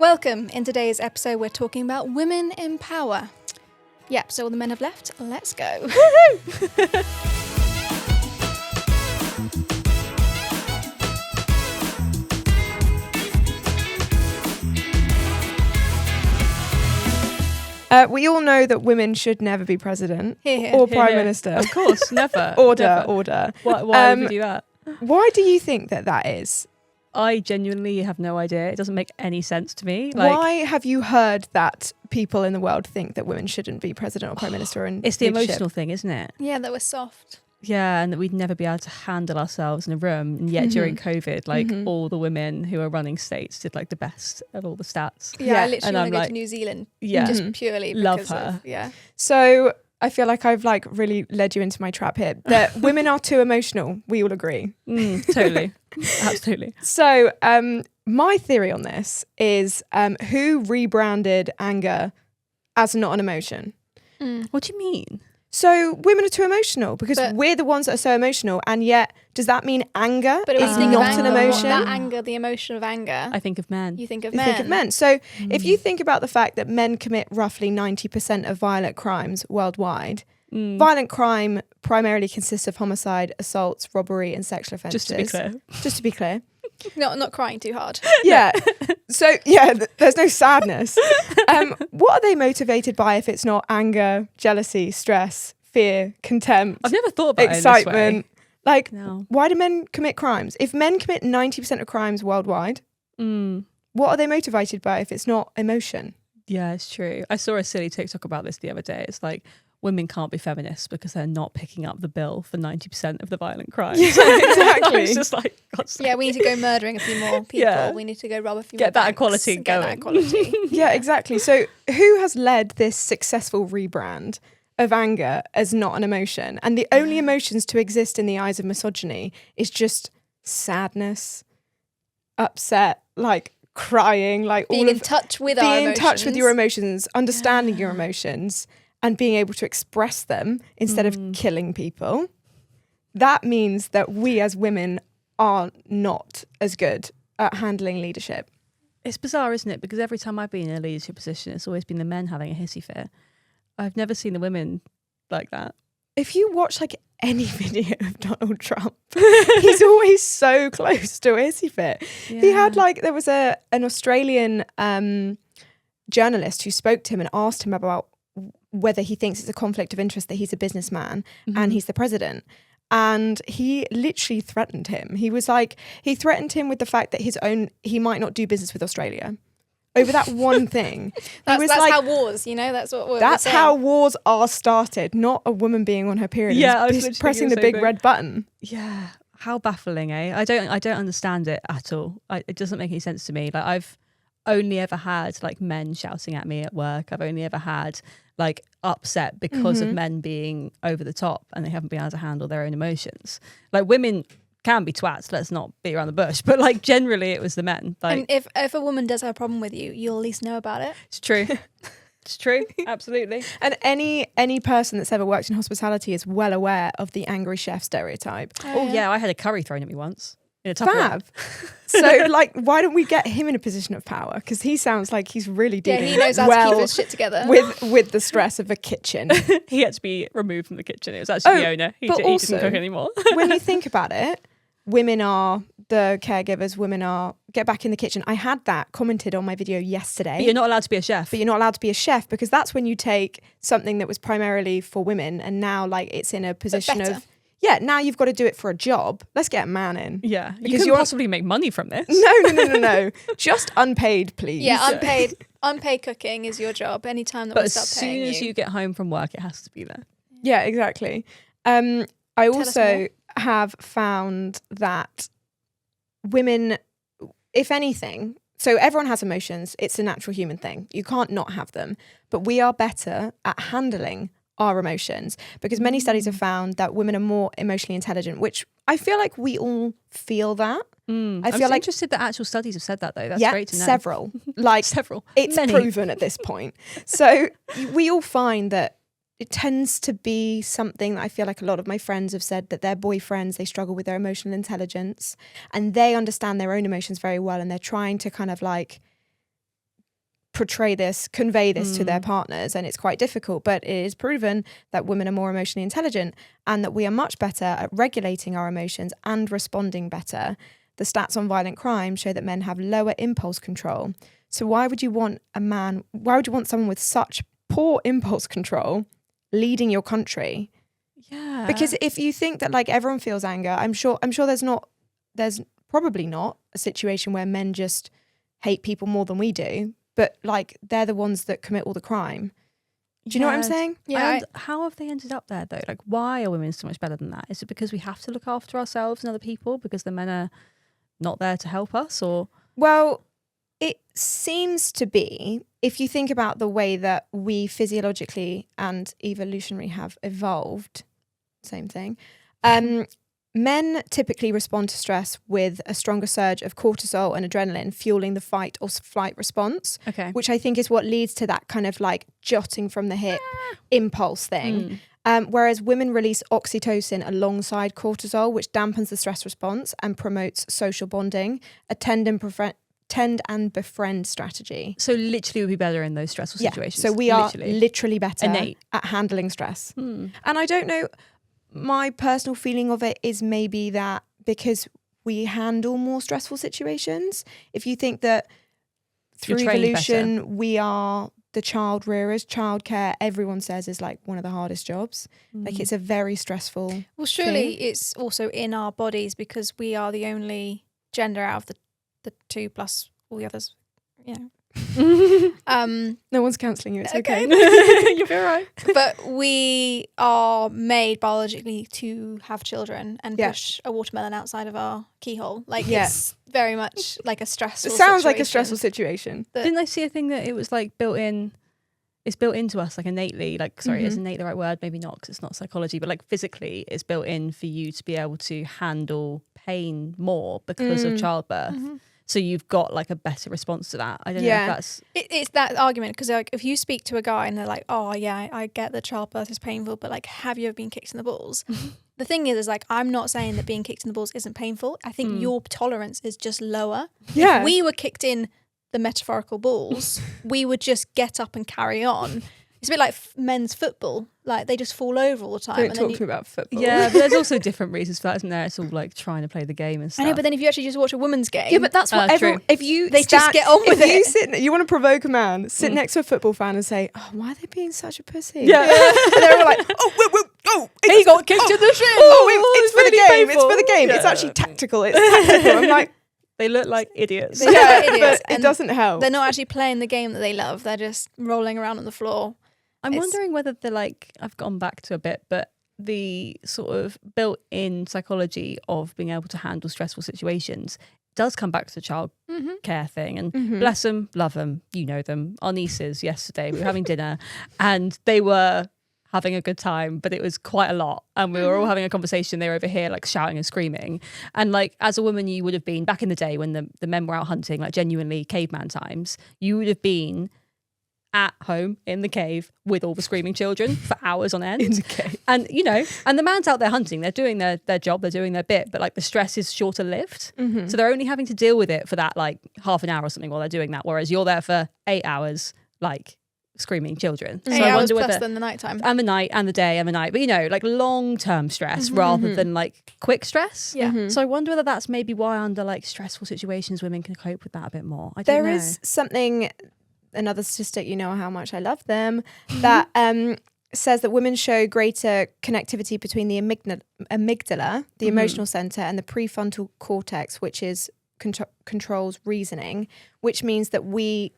Welcome. In today's episode, we're talking about women in power. Yep, so all the men have left. Let's go. We all know that women should never be president Here. or prime minister. Of course, never. Order. Why would we do that? Why do you think that is? I genuinely have no idea. It doesn't make any sense to me. Why have you heard that people in the world think that women shouldn't be president or prime minister? And it's the leadership? emotional thing, isn't it? Yeah, that was soft. Yeah, and that we'd never be able to handle ourselves in a room. And yet during COVID, all the women who are running states did like the best of all the stats. Yeah, I literally And want I'm to go like, to New Zealand. yeah. Just purely Love because her. of. So I feel like I've like really led you into my trap here. That women are too emotional. We all agree. Totally. Absolutely. So my theory on this is who rebranded anger as not an emotion? What do you mean? So women are too emotional because But- we're the ones that are so emotional, and yet does that mean anger But is when you think of not an anger, emotion? That anger, the emotion of anger, I think of men. you think of You men. think of men. So if you think about the fact that men commit roughly 90% of violent crimes worldwide, violent crime primarily consists of homicide, assaults, robbery, and sexual offences. Just to be clear. Not crying too hard. Yeah. So yeah, there's no sadness. What are they motivated by if it's not anger, jealousy, stress, fear, contempt, I've never thought about excitement? it in this way. Like, No. why do men commit crimes? If men commit 90% of crimes worldwide, what are they motivated by if it's not emotion? Yeah, it's true. I saw a silly TikTok about this the other day. It's like women can't be feminists because they're not picking up the bill for 90% of the violent crimes. Yeah, exactly. It's just like, God's sake. Yeah, we need to go murdering a few more people. Yeah. We need to go rob a few more Get that banks, equality get that going. equality. Yeah, exactly. So who has led this successful rebrand of anger as not an emotion? And the only emotions to exist in the eyes of misogyny is just sadness, upset, like crying, like Being all in of touch with our being in emotions. touch with your emotions, understanding your emotions, and being able to express them instead of killing people. That means that we as women are not as good at handling leadership. It's bizarre, isn't it? Because every time I've been in a leadership position, it's always been the men having a hissy fit. I've never seen the women like that. If you watch like any video of Donald Trump, he's always so close to a hissy fit. He had there was an Australian journalist who spoke to him and asked him about whether he thinks it's a conflict of interest that he's a businessman and he's the president. And he literally threatened him. He threatened him with the fact that he might not do business with Australia over that one thing. That's how wars, that's what we're That's saying. how wars are started, not a woman being on her period. Yeah, I was just literally pressing gonna the say big that. red button. Yeah, how baffling, eh? I don't understand it at all. It doesn't make any sense to me. Like, I've only ever had like men shouting at me at work. I've only ever had like upset because of men being over the top and they haven't been able to handle their own emotions. Like, women can be twats, let's not beat around the bush, but like generally it was the men. Like, And if a woman does have a problem with you, you'll at least know about it. it's true. It's true, absolutely. And any person that's ever worked in hospitality is well aware of the angry chef stereotype. Oh yeah, I had a curry thrown at me once in a Tupperware. Fab. So like, why don't we get him in a position of power? Because he sounds like he's really Yeah, dealing he knows how to keep his shit together. with the stress of a kitchen. He had to be removed from the kitchen. It was actually the owner. He but didn't also- cook anymore. When you think about it, women are the caregivers, women are get back in the kitchen. I had that commented on my video yesterday. But you're not allowed to be a chef. But you're not allowed to be a chef, because that's when you take something that was primarily for women and now like it's in a position better. of, now you've got to do it for a job. Let's get a man in. Yeah, you Because can you're- possibly make money from this. No. Just unpaid, please. Yeah, unpaid cooking is your job. Anytime that But we as start soon paying as you get home from work, it has to be there. Yeah, exactly. I us also more. have found that women, if anything, so everyone has emotions. It's a natural human thing. You can't not have them. But we are better at handling our emotions, because many studies have found that women are more emotionally intelligent, which I feel like we all feel that. I'm feel so like interested that actual studies have said that, though. That's great to know. several. Like Several. it's Many. proven at this point. So we all find that it tends to be something that I feel like a lot of my friends have said, that their boyfriends, they struggle with their emotional intelligence and they understand their own emotions very well, and they're trying to kind of like convey this to their partners, and it's quite difficult, but it is proven that women are more emotionally intelligent and that we are much better at regulating our emotions and responding better. The stats on violent crime show that men have lower impulse control. So why would you want someone with such poor impulse control leading your country? Yeah. Because if you think that like everyone feels anger, I'm sure there's probably not a situation where men just hate people more than we do, but like they're the ones that commit all the crime. Do you know what I'm saying? Yeah. And how have they ended up there though? Like, why are women so much better than that? Is it because we have to look after ourselves and other people because the men are not there to help us? Or Well, it seems to be, if you think about the way that we physiologically and evolutionary have evolved, same thing, men typically respond to stress with a stronger surge of cortisol and adrenaline, fueling the fight or flight response, which I think is what leads to that kind of like jotting from the hip impulse thing. Whereas women release oxytocin alongside cortisol, which dampens the stress response and promotes social bonding, a tend and befriend strategy. So literally we'd be better in those stressful situations. So we are literally better at handling stress. Mm. And I don't know, my personal feeling of it is maybe that because we handle more stressful situations, if you think that through evolution we are the child rearers, childcare, everyone says is like one of the hardest jobs. Like it's a very stressful Well, surely it's also in our bodies because we are the only gender out of the two plus all the others, you know. No one's cancelling you, it's okay. You'll be all right. But we are made biologically to have children and push a watermelon outside of our keyhole. Like it's very much like a stressful situation. It sounds like a stressful situation. Didn't I see a thing that it was like it's built into us like innately, like sorry, is innate the right word? Maybe not because it's not psychology, but like physically it's built in for you to be able to handle pain more because of childbirth. So you've got like a better response to that. I don't know if that's... It's that argument because like if you speak to a guy and they're like, oh yeah, I get that childbirth is painful, but like have you ever been kicked in the balls? The thing is like I'm not saying that being kicked in the balls isn't painful. I think your tolerance is just lower. Yeah. If we were kicked in the metaphorical balls, we would just get up and carry on. It's a bit like men's football. Like they just fall over all the time. Don't talk to me about football. Yeah, but there's also different reasons for that, isn't there? It's all like trying to play the game and stuff. I know, but then if you actually just watch a women's game, yeah, but that's what everyone. True. If you they just get on with it. You want to provoke a man, sit next to a football fan and say, "Oh, why are they being such a pussy?" Yeah, and they're all like, "Oh, he got kicked in the shin. It's for the game. painful. It's for the game. Yeah. It's actually tactical. It's tactical." I'm like, they look like idiots. They look like idiots, but it doesn't help. They're not actually playing the game that they love. They're just rolling around on the floor. I'm wondering whether the I've gone back to a bit, but the sort of built-in psychology of being able to handle stressful situations does come back to the child care thing. And bless them, love them, you know them. Our nieces yesterday, we were having dinner and they were having a good time, but it was quite a lot. And we were all having a conversation. They were over here like shouting and screaming. And like as a woman, you would have been back in the day when the men were out hunting, like genuinely caveman times, you would have been at home in the cave with all the screaming children for hours on end. In the cave. And, you know, and the man's out there hunting, they're doing their job, they're doing their bit, but like the stress is shorter lived. So they're only having to deal with it for that like half an hour or something while they're doing that. Whereas you're there for 8 hours, like screaming children. 8 hours plus than the nighttime. And the night and the day and the night. But, you know, like long-term stress rather than like quick stress. Yeah. So I wonder whether that's maybe why under like stressful situations, women can cope with that a bit more. I don't There know. is something, another statistic, you know how much I love them, that says that women show greater connectivity between the amygdala, the emotional center, and the prefrontal cortex, which is controls reasoning, which means that we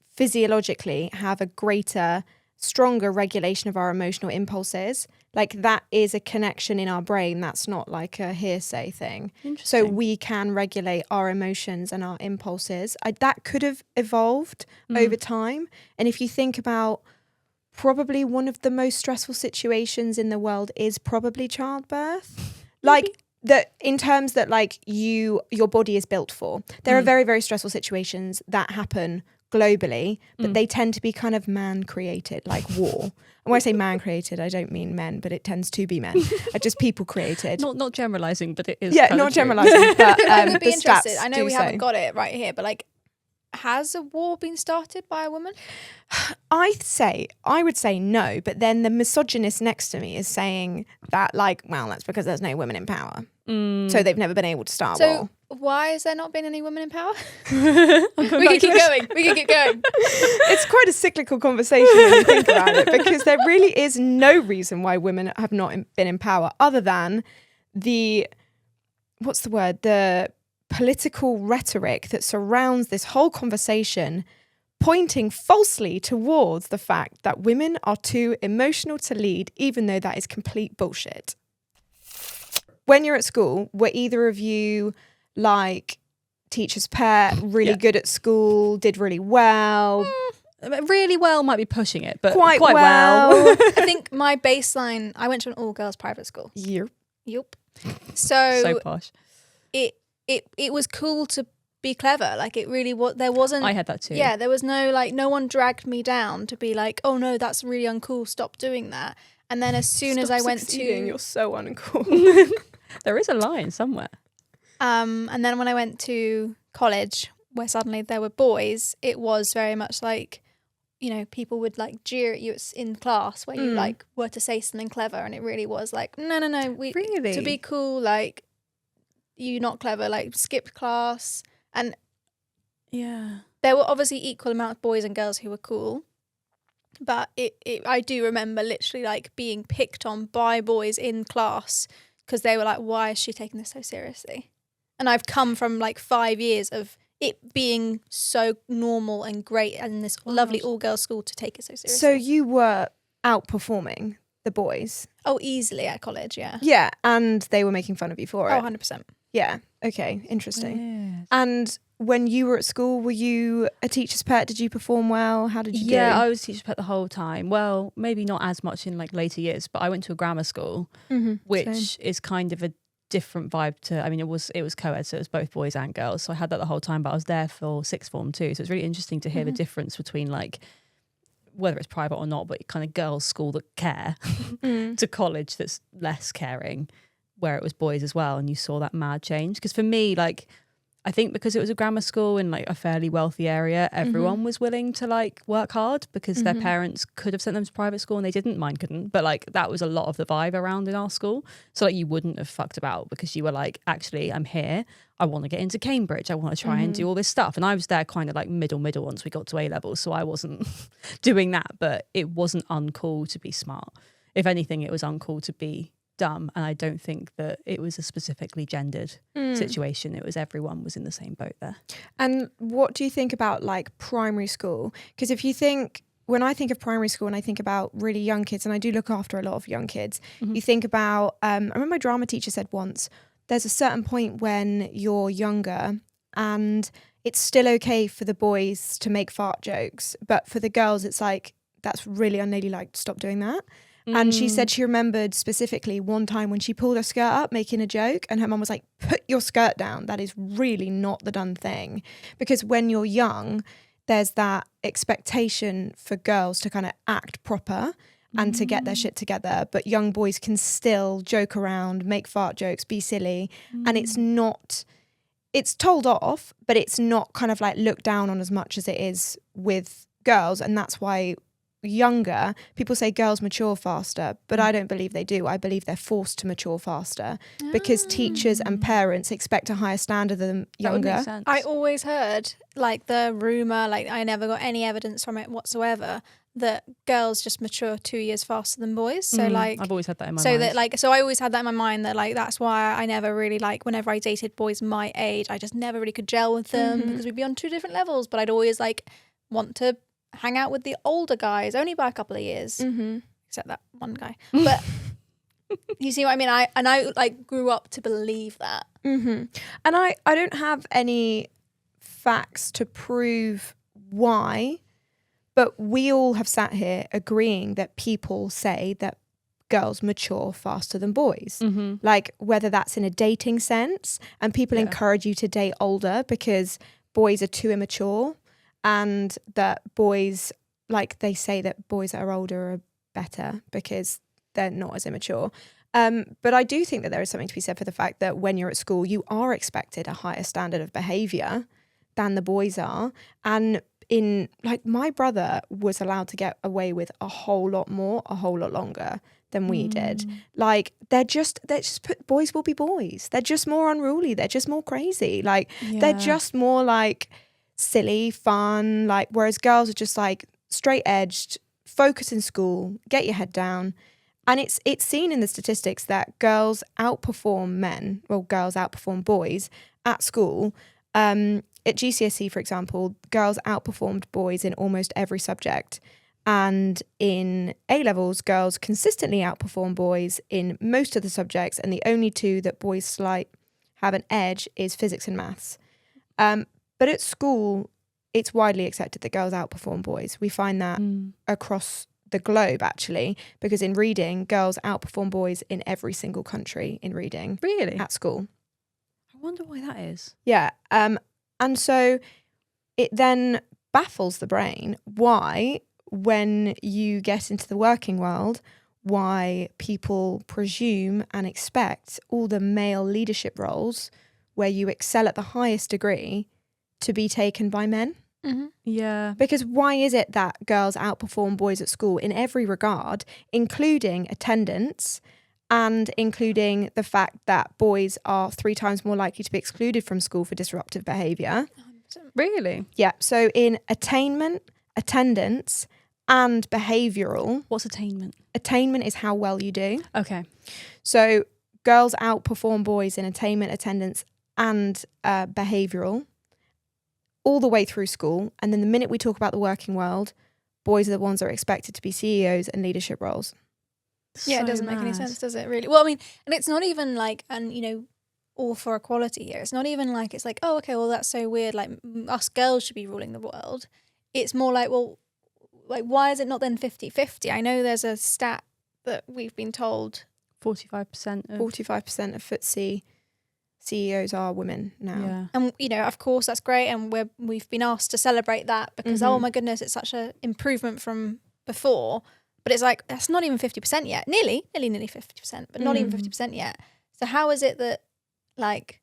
physiologically have a greater, stronger regulation of our emotional impulses. Like that is a connection in our brain. That's not like a hearsay thing. So we can regulate our emotions and our impulses. That could have evolved over time. And if you think about probably one of the most stressful situations in the world is probably childbirth. Like that in terms that like your body is built for. There are very, very stressful situations that happen globally, but they tend to be kind of man-created, like war. And when I say man-created, I don't mean men, but it tends to be men. Just people-created. Not generalising, but it is. Yeah, not generalising, but I'm going to be the interested. stats I know do we so. haven't got it right here, but like has a war been started by a woman? I would say no, but then the misogynist next to me is saying that, like, well, that's because there's no women in power. So they've never been able to start a war. Why has there not been any women in power? We can keep going. It's quite a cyclical conversation when you think about it, because there really is no reason why women have not been in power other than the political rhetoric that surrounds this whole conversation, pointing falsely towards the fact that women are too emotional to lead, even though that is complete bullshit. When you're at school, were either of you like teacher's pet, really good at school, did really well? Really well might be pushing it, but quite well. I think my baseline, I went to an all-girls private school. Yep. So posh. It was cool to be clever. Like, it really was. There wasn't. I had that too. Yeah, there was no, like, no one dragged me down to be like, oh no, that's really uncool, stop doing that. And then as soon as I went succeeding, you're so uncool. There is a line somewhere. And then when I went to college, where suddenly there were boys, it was very much like, you know, people would like jeer at you in class where you like were to say something clever, and it really was like, no, Really? To be cool, like, you not clever, like, skip class. And Yeah. there were obviously equal amount of boys and girls who were cool, but I do remember literally like being picked on by boys in class because they were like, why is she taking this so seriously? And I've come from like 5 years of it being so normal and great and this lovely all-girls school to take it so seriously. So you were outperforming the boys? Oh, easily at college, yeah. Yeah, and they were making fun of you for it? Oh, 100%. Yeah, okay, interesting. Yes. And when you were at school, were you a teacher's pet? Did you perform well? How did you do? Yeah, I was teacher's pet the whole time. Well, maybe not as much in like later years, but I went to a grammar school, which is kind of a different vibe to, I mean, it was co-ed, so it was both boys and girls. So I had that the whole time, but I was there for sixth form too. So it's really interesting to hear the difference between like, whether it's private or not, but kind of girls' school that care to college that's less caring, where it was boys as well. And you saw that mad change. Because for me, like, I think because it was a grammar school in like a fairly wealthy area, everyone was willing to like work hard because their parents could have sent them to private school and they didn't, mine couldn't. But like that was a lot of the vibe around in our school. So like you wouldn't have fucked about because you were like, actually, I'm here. I want to get into Cambridge. I want to try and do all this stuff. And I was there kind of like middle once we got to A levels. So I wasn't doing that, but it wasn't uncool to be smart. If anything, it was uncool to be dumb. And I don't think that it was a specifically gendered situation. It was everyone was in the same boat there. And what do you think about like primary school? Because if you think, when I think of primary school and I think about really young kids, and I do look after a lot of young kids, you think about, I remember my drama teacher said once, there's a certain point when you're younger and it's still okay for the boys to make fart jokes, but for the girls it's like, that's really unladylike, stop doing that. And she said she remembered specifically one time when she pulled her skirt up making a joke and her mum was like, put your skirt down. That is really not the done thing. Because when you're young, there's that expectation for girls to kind of act proper and to get their shit together. But young boys can still joke around, make fart jokes, be silly. And it's not, it's told off, but it's not kind of like looked down on as much as it is with girls. And that's why younger people say girls mature faster, but I don't believe they do. I believe they're forced to mature faster because teachers and parents expect a higher standard than younger. I always heard like the rumor, like I never got any evidence from it whatsoever, that girls just mature 2 years faster than boys. So like I've always had that in my so mind. that like so I always had that in my mind that like that's why I never really like whenever I dated boys my age, I just never really could gel with them because we'd be on two different levels. But I'd always like want to hang out with the older guys only by a couple of years, except that one guy. But you see what I mean? I like grew up to believe that. And I don't have any facts to prove why, but we all have sat here agreeing that people say that girls mature faster than boys. Like whether that's in a dating sense, and people encourage you to date older because boys are too immature. And that boys, like they say that boys that are older are better because they're not as immature. But I do think that there is something to be said for the fact that when you're at school, you are expected a higher standard of behaviour than the boys are. And in like my brother was allowed to get away with a whole lot more, a whole lot longer than we did. Like boys will be boys. They're just more unruly. They're just more crazy. Like they're just more like silly, fun. Like whereas girls are just like straight edged, focus in school, get your head down. And it's seen in the statistics that girls outperform boys at school. At GCSE, for example, girls outperformed boys in almost every subject. And in A-levels, girls consistently outperform boys in most of the subjects. And the only two that boys have an edge is physics and maths. But at school, it's widely accepted that girls outperform boys. We find that across the globe, actually, because in reading, girls outperform boys in every single country in reading. Really? At school. I wonder why that is. Yeah. And so it then baffles the brain why, when you get into the working world, why people presume and expect all the male leadership roles where you excel at the highest degree to be taken by men. Mm-hmm. Yeah. Because why is it that girls outperform boys at school in every regard, including attendance and including the fact that boys are 3 times more likely to be excluded from school for disruptive behaviour? Really? Yeah. So in attainment, attendance and behavioural. What's attainment? Attainment is how well you do. Okay. So girls outperform boys in attainment, attendance and behavioural all the way through school. And then the minute we talk about the working world, boys are the ones that are expected to be CEOs and leadership roles. Yeah, it doesn't make any sense, does it, really? Well, I mean, and it's not even like, all for equality here. It's not even like, it's like, oh, okay, well, that's so weird. Like, us girls should be ruling the world. It's more like, well, like, why is it not then 50-50? I know there's a stat that we've been told 45% of 45% of FTSE CEOs are women now. Yeah. And, of course, that's great. And we've been asked to celebrate that because, oh, my goodness, it's such an improvement from before. But it's like, that's not even 50% yet. Nearly 50%, but not even 50% yet. So how is it that, like,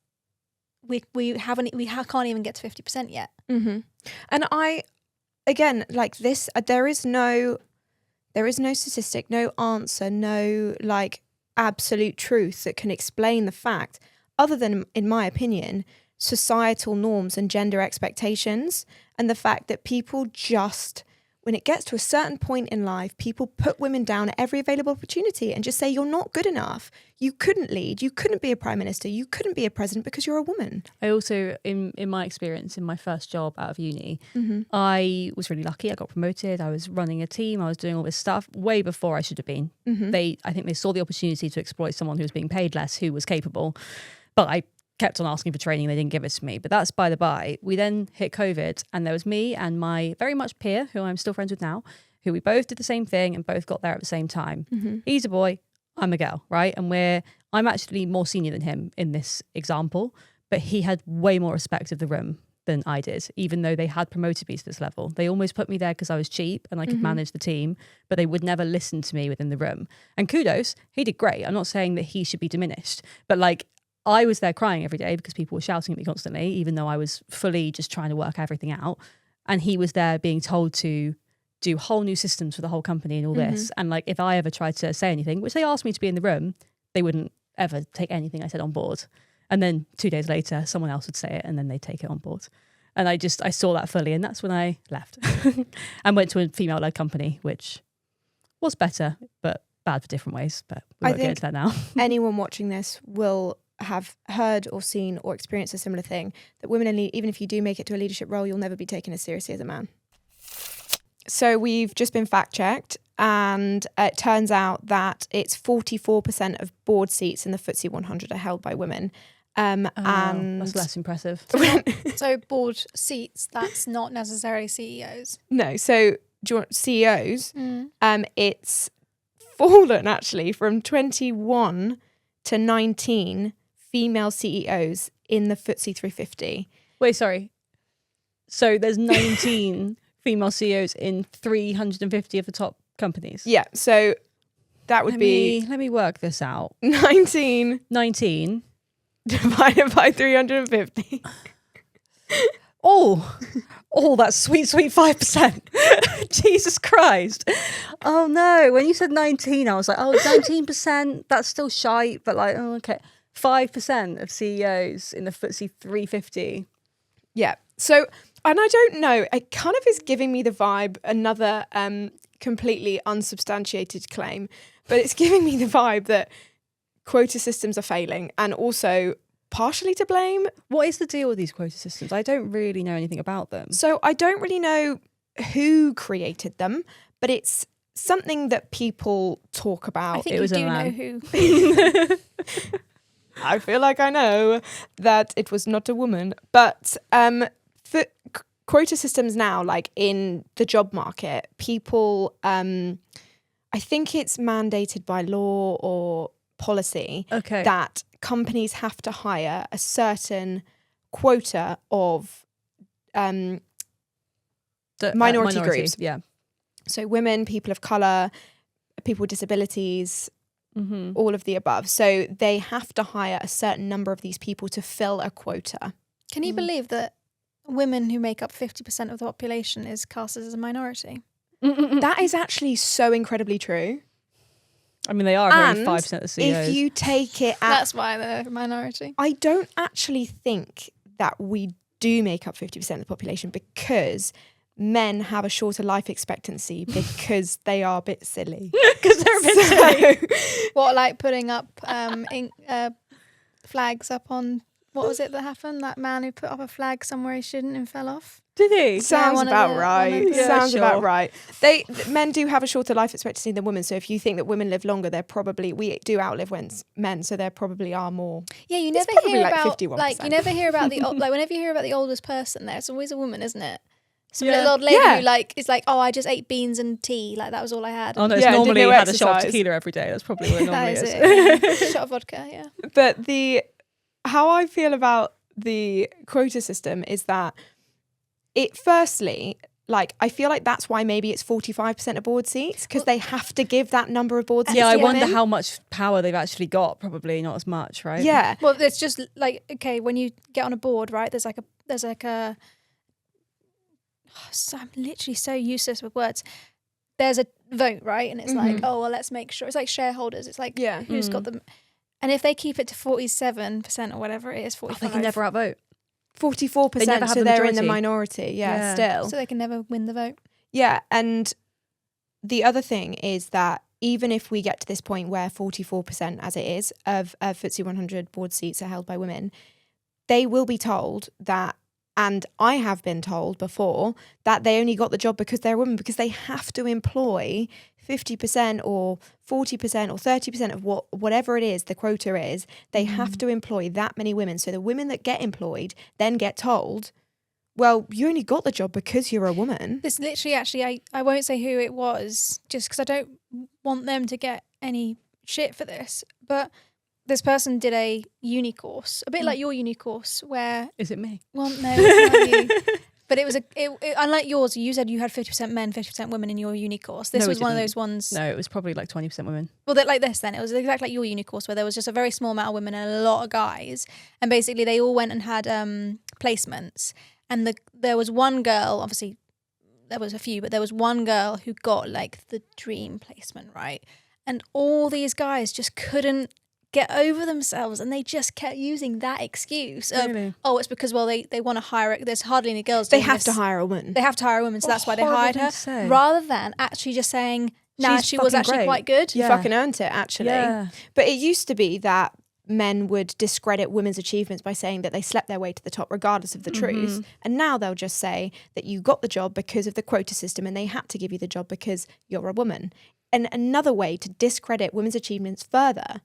we can't even get to 50% yet? Mm-hmm. And again, like this, there is no statistic, no answer, no like absolute truth that can explain the fact, other than, in my opinion, societal norms and gender expectations, and the fact that people just, when it gets to a certain point in life, people put women down at every available opportunity and just say, you're not good enough. You couldn't lead. You couldn't be a prime minister. You couldn't be a president because you're a woman. I also, in my experience, in my first job out of uni, I was really lucky. I got promoted. I was running a team. I was doing all this stuff way before I should have been. I think they saw the opportunity to exploit someone who was being paid less, who was capable. But I kept on asking for training. They didn't give it to me. But that's by the by. We then hit COVID, and there was me and my very much peer, who I'm still friends with now, who we both did the same thing and both got there at the same time. He's a boy, I'm a girl, right? And I'm actually more senior than him in this example, but he had way more respect of the room than I did, even though they had promoted me to this level. They almost put me there because I was cheap and I could manage the team, but they would never listen to me within the room. And kudos, he did great. I'm not saying that he should be diminished, but like, I was there crying every day because people were shouting at me constantly, even though I was fully just trying to work everything out. And he was there being told to do whole new systems for the whole company and all this. And like, if I ever tried to say anything, which they asked me to be in the room, they wouldn't ever take anything I said on board. And then 2 days later, someone else would say it and then they'd take it on board. And I saw that fully. And that's when I left and went to a female-led company, which was better, but bad for different ways. But we won't get into that now. Anyone watching this will have heard or seen or experienced a similar thing, that women, even if you do make it to a leadership role, you'll never be taken as seriously as a man. So we've just been fact checked, and it turns out that it's 44% of board seats in the FTSE 100 are held by women. And that's less impressive. So board seats, that's not necessarily CEOs. No, so do you want CEOs? It's fallen actually from 21 to 19 female CEOs in the FTSE 350. Wait, sorry. So there's 19 female CEOs in 350 of the top companies? Yeah, so that would be... Let me work this out. 19 divided by 350. Oh, that sweet 5%. Jesus Christ. Oh no. When you said 19, I was like, 19%, that's still shite. But like, oh, okay. 5% of CEOs in the FTSE 350. Yeah. So, and I don't know, it kind of is giving me the vibe, another completely unsubstantiated claim, but it's giving me the vibe that quota systems are failing and also partially to blame. What is the deal with these quota systems? I don't really know anything about them. So I don't really know who created them, but it's something that people talk about. I think It was you a do know man. who. I feel like I know that it was not a woman, but for quota systems now, like in the job market, people, I think it's mandated by law or policy that companies have to hire a certain quota of minority groups. Yeah. So women, people of colour, people with disabilities, all of the above. So they have to hire a certain number of these people to fill a quota. Can you believe that women who make up 50% of the population is cast as a minority? That is actually so incredibly true. I mean, they are only And 5% of the CEOs. if you take it at... That's why they're a minority. I don't actually think that we do make up 50% of the population because men have a shorter life expectancy because they are a bit silly. Because they're a bit silly. What, like putting up flags up on... What was it that happened? That man who put up a flag somewhere he shouldn't and fell off? Did he? Sounds one of about the- right. one of the- Sounds Yeah, about sure. right. Men do have a shorter life expectancy than women. So if you think that women live longer, we do outlive men. So there probably are more. Yeah, you It's never probably hear like about 51%. like you never hear about the like whenever you hear about the oldest person, there's always a woman, isn't it? Some Yeah. little old lady Yeah. who like is like, oh, I just ate beans and tea, like that was all I had. Oh no, it's Yeah, did normally no had a shot of exercise. tequila every day. That's probably what it that normally is is. it. Yeah. Shot of vodka, yeah. But how I feel about the quota system is that it firstly, like, I feel like that's why maybe it's 45% of board seats because they have to give that number of board seats. Yeah, I to wonder women. how much power they've actually got. Probably not as much, right? Yeah. Well, it's just like, okay, when you get on a board, right? There's so I'm literally so useless with words. There's a vote, right? And it's like, oh, well, let's make sure. It's like shareholders. It's like, Yeah. who's got them? And if they keep it to 47% or whatever it is, 45%, They can never outvote. 44%, They never have so the they're in the majority. minority. Yeah, Yeah. still. so they can never win the vote. Yeah, and the other thing is that even if we get to this point where 44%, as it is, of FTSE 100 board seats are held by women, they will be told that, and I have been told before, that they only got the job because they're women, because they have to employ 50% or 40% or 30% of whatever it is the quota is. They have to employ that many women. So the women that get employed then get told, well, you only got the job because you're a woman. This literally, actually, I won't say who it was, just because I don't want them to get any shit for this. But this person did a uni course, a bit like your uni course, where Is it me? well, no, it's not you. But it was unlike yours. You said you had 50% men, 50% women in your uni course. This No, we was one of didn't. those ones. No, it was probably like 20% women. Well, like this then. It was exactly like your uni course where there was just a very small amount of women and a lot of guys. And basically they all went and had placements. And there was one girl, obviously there was a few, but there was one girl who got like the dream placement, right? And all these guys just couldn't get over themselves and they just kept using that excuse of, Really? oh, it's because, well, they want to hire it. There's hardly any girls They doing have this. to hire a woman. They have to hire a woman, so What that's why they horrible hired thing her. to say. Rather than actually just saying, nah, She's she was fucking actually great. quite good. You Yeah. fucking earned it, actually. Yeah. But it used to be that men would discredit women's achievements by saying that they slept their way to the top regardless of the truth. And now they'll just say that you got the job because of the quota system and they had to give you the job because you're a woman. And another way to discredit women's achievements further.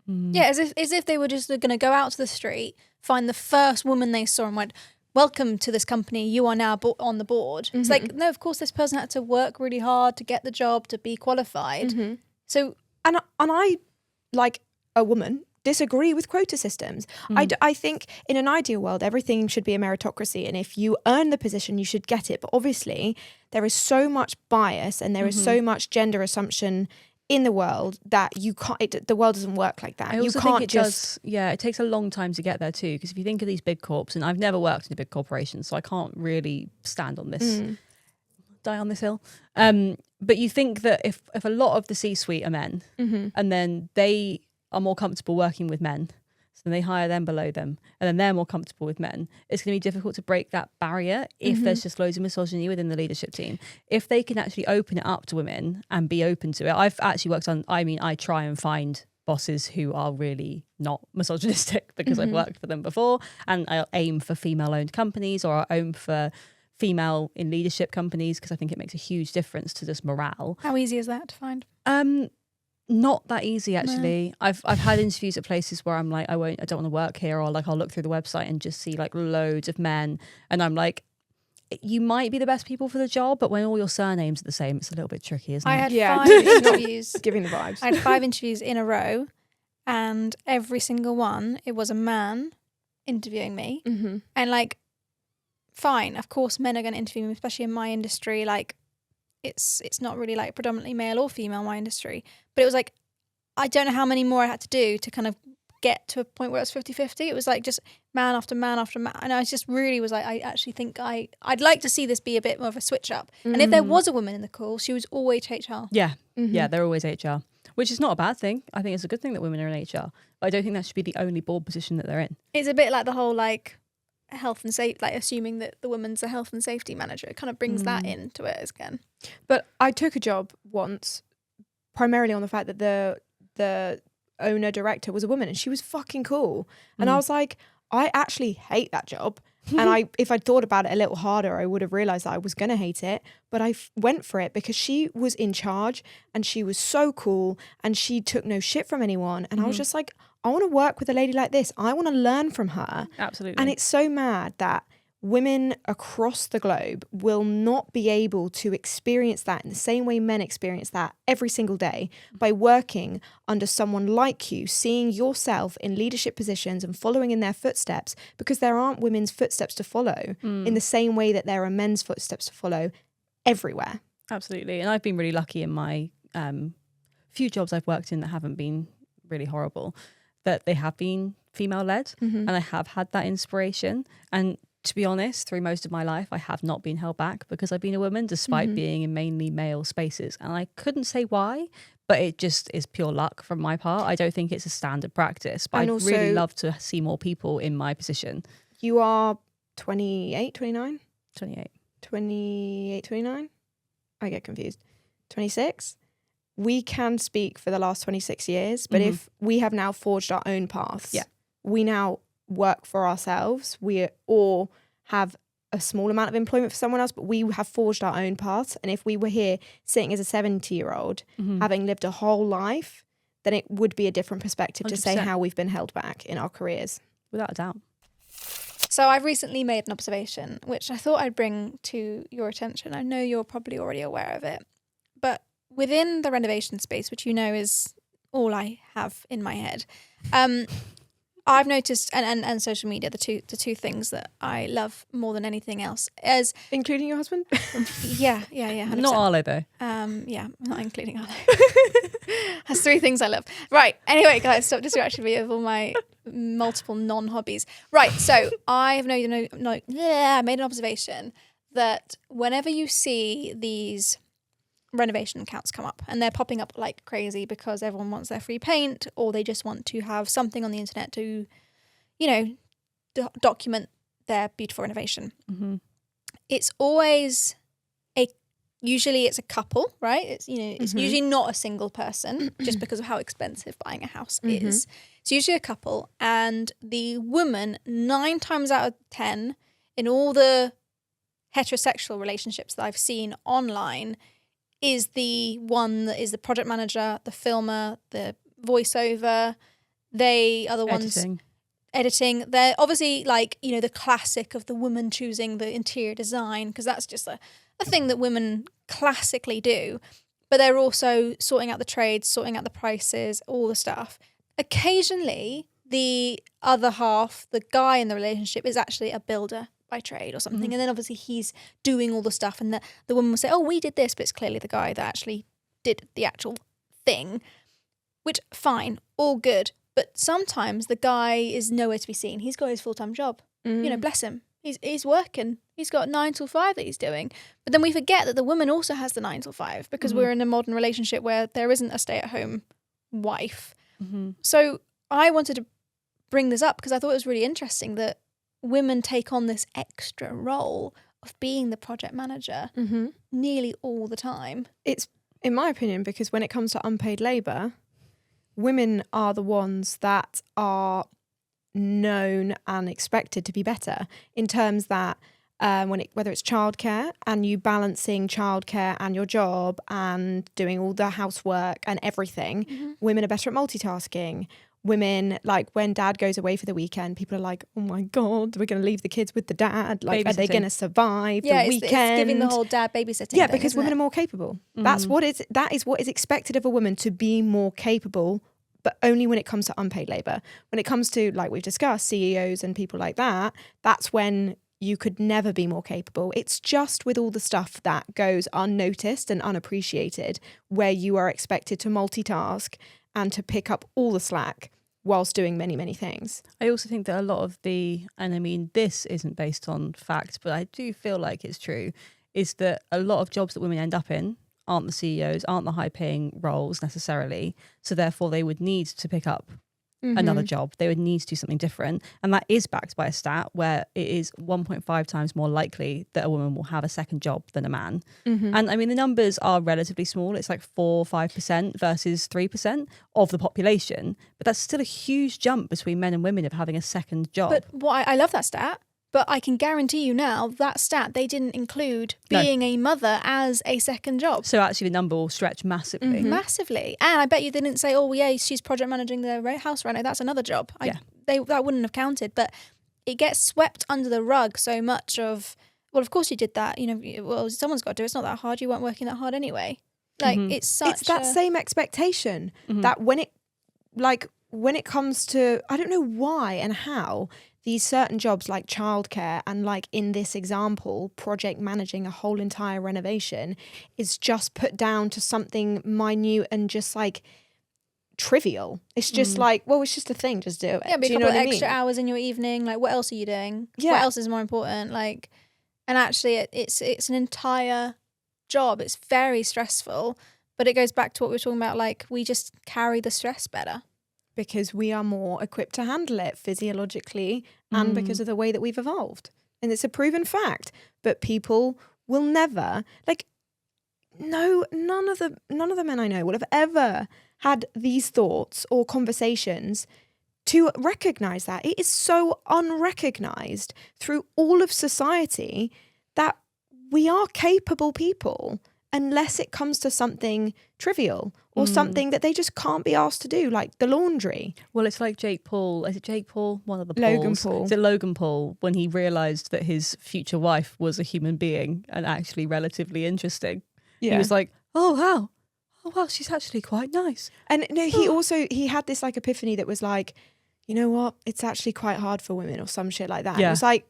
Yeah, as if they were just going to go out to the street, find the first woman they saw and went, welcome to this company, you are now on the board. It's like, no, of course this person had to work really hard to get the job, to be qualified. So, And I, like a woman, disagree with quota systems. I think in an ideal world, everything should be a meritocracy. And if you earn the position, you should get it. But obviously, there is so much bias and there is so much gender assumption in the world that you can't. The world doesn't work like that. I also you think can't it just. does. Yeah, it takes a long time to get there too. Because if you think of these big corps, and I've never worked in a big corporation, so I can't really stand on this, die on this hill. But you think that if a lot of the C-suite are men, and then they are more comfortable working with men, so then they hire them below them, and then they're more comfortable with men, it's going to be difficult to break that barrier if there's just loads of misogyny within the leadership team. If they can actually open it up to women and be open to it. I've actually worked on, I try and find bosses who are really not misogynistic because I've worked for them before, and I'll aim for female-owned companies, or I'll aim for female in leadership companies, because I think it makes a huge difference to just morale. How easy is that to find? Not that easy, actually. No. I've had interviews at places where I'm like, I don't want to work here, or like I'll look through the website and just see like loads of men, and I'm like, you might be the best people for the job, but when all your surnames are the same, it's a little bit tricky, isn't it? I had 5 interviews. Giving the vibes. I had 5 interviews in a row, and every single one, it was a man interviewing me. And like, fine, of course men are going to interview me, especially in my industry. Like, it's not really like predominantly male or female, my industry. But it was like, I don't know how many more I had to do to kind of get to a point where it was 50-50. It was like just man after man after man. And I just really was like, I actually think I'd like to see this be a bit more of a switch up. And if there was a woman in the call, she was always HR. Yeah. Yeah, they're always HR, which is not a bad thing. I think it's a good thing that women are in HR. But I don't think that should be the only board position that they're in. It's a bit like the whole like health and safety, like assuming that the woman's a health and safety manager. It kind of brings that into it again. But I took a job once primarily on the fact that the owner director was a woman, and she was fucking cool. And I was like, I actually hate that job. And if I'd thought about it a little harder, I would have realized that I was going to hate it. But I went for it because she was in charge, and she was so cool, and she took no shit from anyone. And I was just like, I want to work with a lady like this. I want to learn from her. Absolutely. And it's so mad that women across the globe will not be able to experience that in the same way men experience that every single day by working under someone like you, seeing yourself in leadership positions and following in their footsteps, because there aren't women's footsteps to follow in the same way that there are men's footsteps to follow everywhere. Absolutely. And I've been really lucky in my few jobs I've worked in that haven't been really horrible, that they have been female led, and I have had that inspiration. And to be honest, through most of my life, I have not been held back because I've been a woman, despite being in mainly male spaces. And I couldn't say why, but it just is pure luck from my part. I don't think it's a standard practice, but I'd really love to see more people in my position. You are 28, 29? 28. 28, 29? I get confused. 26? We can speak for the last 26 years, but if we have now forged our own paths, we now work for ourselves, we or have a small amount of employment for someone else, but we have forged our own paths. And if we were here sitting as a 70-year-old, having lived a whole life, then it would be a different perspective 100%. To say how we've been held back in our careers. Without a doubt. So I've recently made an observation, which I thought I'd bring to your attention. I know you're probably already aware of it, but within the renovation space, which you know is all I have in my head, I've noticed, and social media, the two things that I love more than anything else, as including your husband. yeah, 100%. Not Arlo though. Yeah, not including Arlo. That's 3 things I love. Right. Anyway, guys, stop distracting me of all my multiple non-hobbies. Right. So I have made an observation that whenever you see these renovation accounts come up, and they're popping up like crazy because everyone wants their free paint, or they just want to have something on the internet to, document their beautiful renovation. It's always usually it's a couple, right? It's it's usually not a single person, just because of how expensive buying a house is. It's usually a couple, and the woman 9 times out of 10 in all the heterosexual relationships that I've seen online is the one that is the project manager, the filmer, the voiceover. They are the ones editing. They're obviously the classic of the woman choosing the interior design, because that's just a thing that women classically do. But they're also sorting out the trades, sorting out the prices, all the stuff. Occasionally, the other half, the guy in the relationship, is actually a builder by trade or something, and then obviously he's doing all the stuff, and the woman will say, oh, we did this, but it's clearly the guy that actually did the actual thing, which fine, all good. But sometimes the guy is nowhere to be seen. He's got his full-time job. You know, bless him. He's working. He's got 9 till 5 that he's doing. But then we forget that the woman also has the 9 till 5 because we're in a modern relationship where there isn't a stay-at-home wife. So I wanted to bring this up because I thought it was really interesting that women take on this extra role of being the project manager nearly all the time. It's, in my opinion, because when it comes to unpaid labour, women are the ones that are known and expected to be better in terms that whether it's childcare and you balancing childcare and your job and doing all the housework and everything, women are better at multitasking. Women, like when dad goes away for the weekend, people are like, oh my God, we're going to leave the kids with the dad. Like, are they going to survive the weekend? It's giving the whole dad babysitting Yeah, thing, because women are more capable. That is what is expected of a woman, to be more capable, but only when it comes to unpaid labour. When it comes to, like we've discussed, CEOs and people like that, that's when you could never be more capable. It's just with all the stuff that goes unnoticed and unappreciated where you are expected to multitask and to pick up all the slack whilst doing many, many things. I also think that a lot of and I mean, this isn't based on fact, but I do feel like it's true, is that a lot of jobs that women end up in aren't the CEOs, aren't the high paying roles necessarily. So therefore they would need to pick up another job. They would need to do something different. And that is backed by a stat where it is 1.5 times more likely that a woman will have a second job than a man. And I mean, the numbers are relatively small. It's like 4 or 5% versus 3% of the population. But that's still a huge jump between men and women of having a second job. But I love that stat. But I can guarantee you now that stat, they didn't include being a mother as a second job. So actually the number will stretch massively. Massively. And I bet you they didn't say, oh, yeah, she's project managing the house reno. That's another job. That wouldn't have counted. But it gets swept under the rug so much of, well, of course you did that. You know, well, someone's got to do it. It's not that hard. You weren't working that hard anyway. Like, it's that same expectation that when it comes to, I don't know why and how, these certain jobs like childcare and, like in this example, project managing a whole entire renovation is just put down to something minute and just like trivial. It's just like, well, it's just a thing, just do it. Yeah, but a couple of extra hours in your evening. Like, what else are you doing? Yeah. What else is more important? Like, and actually it's an entire job. It's very stressful, but it goes back to what we were talking about. Like, we just carry the stress better. Because we are more equipped to handle it physiologically and because of the way that we've evolved. And it's a proven fact. But people will never, like, no, none of the men I know will have ever had these thoughts or conversations to recognise that. It is so unrecognised through all of society that we are capable people unless it comes to something trivial or something that they just can't be asked to do, like the laundry. Well, it's like Jake Paul. Is it Jake Paul? One of the Logan Pauls. Paul. Is it Logan Paul, when he realised that his future wife was a human being and actually relatively interesting? Yeah. He was like, oh, wow, she's actually quite nice. And no, he had this like epiphany that was like, you know what? It's actually quite hard for women or some shit like that. Yeah. It was like,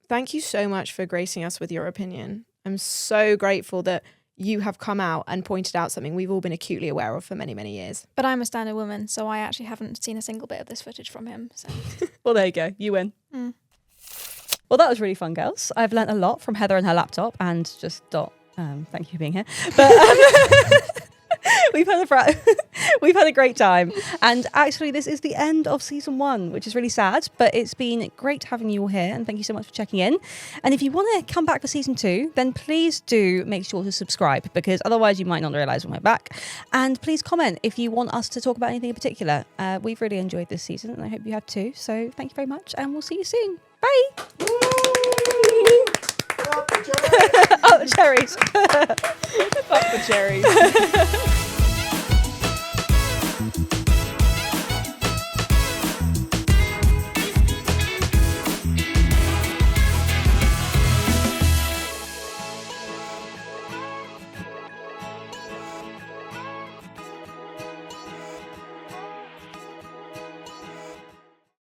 thank you so much for gracing us with your opinion. I'm so grateful that you have come out and pointed out something we've all been acutely aware of for many, many years. But I'm a standard woman, so I actually haven't seen a single bit of this footage from him. So. Well, there you go. You win. Well, that was really fun, girls. I've learnt a lot from Heather and her laptop and just Dot. Thank you for being here. But we've had a great time. And actually, this is the end of season 1, which is really sad. But it's been great having you all here. And thank you so much for checking in. And if you want to come back for season 2, then please do make sure to subscribe, because otherwise you might not realise when we're back. And please comment if you want us to talk about anything in particular. We've really enjoyed this season, and I hope you have too. So thank you very much, and we'll see you soon. Bye. Oh, the cherries. Fuck the cherries.